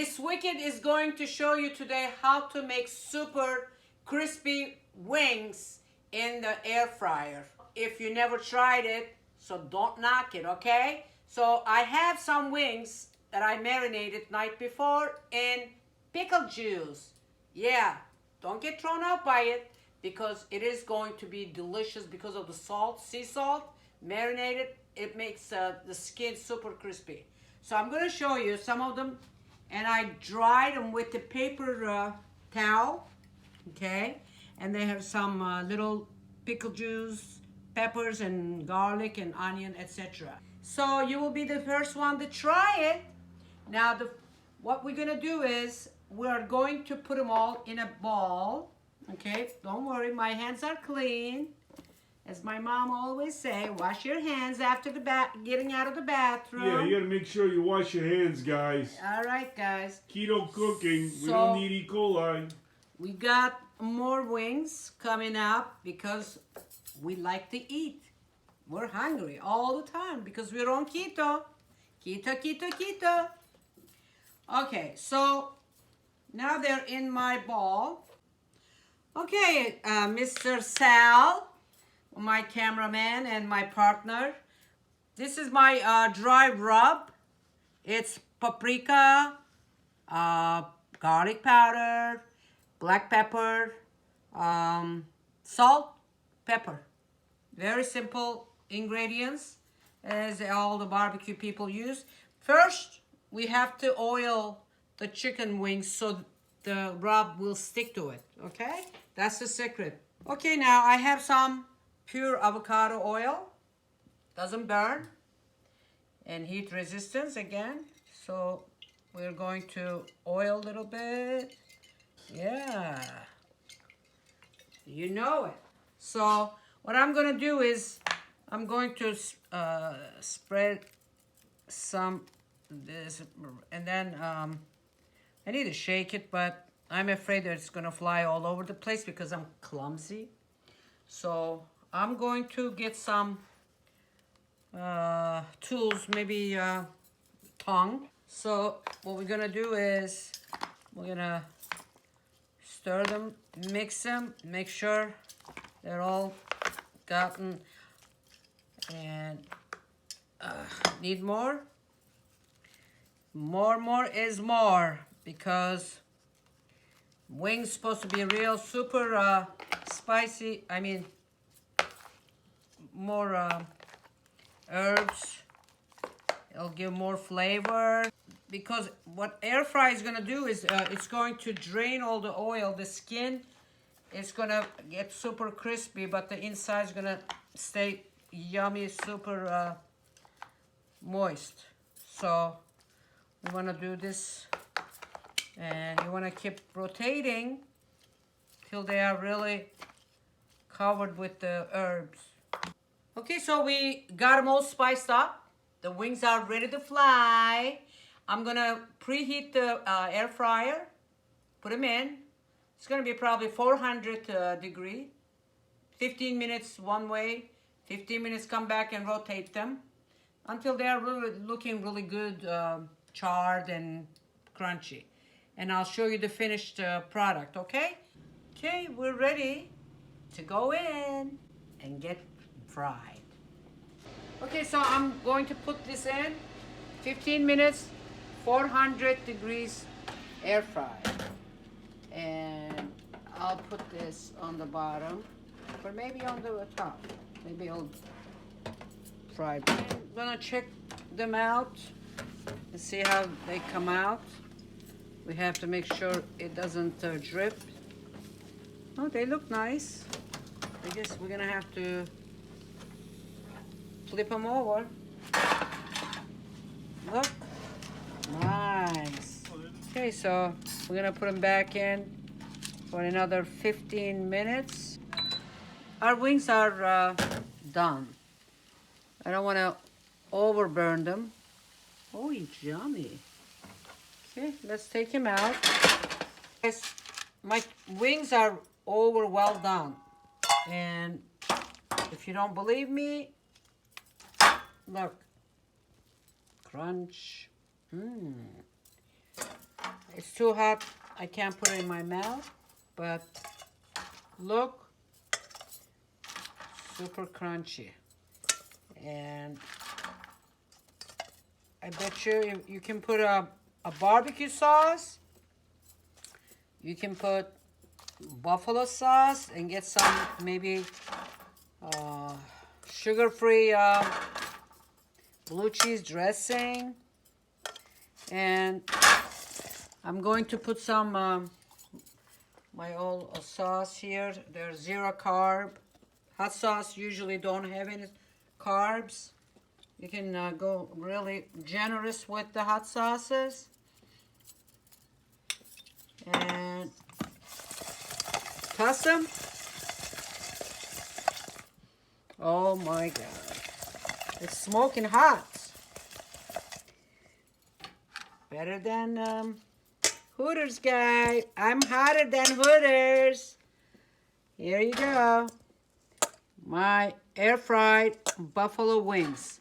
Miss Wykked is going to show you today how to make super crispy wings in the air fryer. If you never tried it, so don't knock it, okay? So I have some wings that I marinated night before in pickle juice. Yeah, don't get thrown out by it because it is going to be delicious because of the salt, sea salt, marinated. It makes the skin super crispy. So I'm going to show you some of them. And I dried them with the paper towel, okay? And they have some little pickle juice, peppers and garlic and onion, etc. So you will be the first one to try it. Now, what we're gonna do is we're going to put them all in a bowl, okay? Don't worry, my hands are clean. As my mom always say, wash your hands after getting out of the bathroom. Yeah, you gotta make sure you wash your hands, guys. All right, guys. Keto cooking, we don't need E. coli. We got more wings coming up because we like to eat. We're hungry all the time because we're on keto. Keto, keto, keto. Okay, so now they're in my bowl. Okay, Mr. Sal, my cameraman and my partner. This is my dry rub. It's paprika, garlic powder, black pepper, salt, pepper. Very simple ingredients as all the barbecue people use. First, we have to oil the chicken wings so the rub will stick to it, okay? That's the secret. Okay, now I have some pure avocado oil, doesn't burn, and heat resistance again. So we're going to oil a little bit. Yeah, you know it. So what I'm gonna do is I'm going to spread some this, and then I need to shake it, but I'm afraid that it's gonna fly all over the place because I'm clumsy. So I'm going to get some tools, maybe tongue. So what we're gonna do is we're gonna stir them, mix them, make sure they're all gotten, and need more. More is more because wings supposed to be real super spicy. I mean, more herbs. It'll give more flavor because what air fry is gonna do is it's going to drain all the oil. The skin is gonna get super crispy, but the inside is gonna stay yummy, super moist. So we wanna do this, and you wanna keep rotating till they are really covered with the herbs. Okay, so we got them all spiced up. The wings are ready to fly. I'm gonna preheat the air fryer, put them in. It's gonna be probably 400 degree. 15 minutes one way, 15 minutes come back and rotate them until they are really looking really good, charred and crunchy. And I'll show you the finished product, okay? Okay, we're ready to go in and get fried. Okay, so I'm going to put this in 15 minutes, 400 degrees air fry. And I'll put this on the bottom, or maybe on the top. Maybe I'll fry it. I'm gonna check them out and see how they come out. We have to make sure it doesn't drip. Oh, they look nice. I guess we're gonna have to flip them over. Look, nice. Okay, so we're gonna put them back in for another 15 minutes. Our wings are done. I don't wanna overburn them. Oh, it's yummy. Okay, let's take him out. Guys, my wings are over well done. And if you don't believe me, look. Crunch. It's too hot. I can't put it in my mouth, but look, super crunchy. And I bet you can put a barbecue sauce. You can put buffalo sauce and get some maybe sugar-free blue cheese dressing. And I'm going to put some my old sauce here. There's 0 carb. Hot sauce usually don't have any carbs. You can go really generous with the hot sauces. And toss them. Oh my God. It's smoking hot. Better than Hooters, guy. I'm hotter than Hooters. Here you go. My air-fried buffalo wings.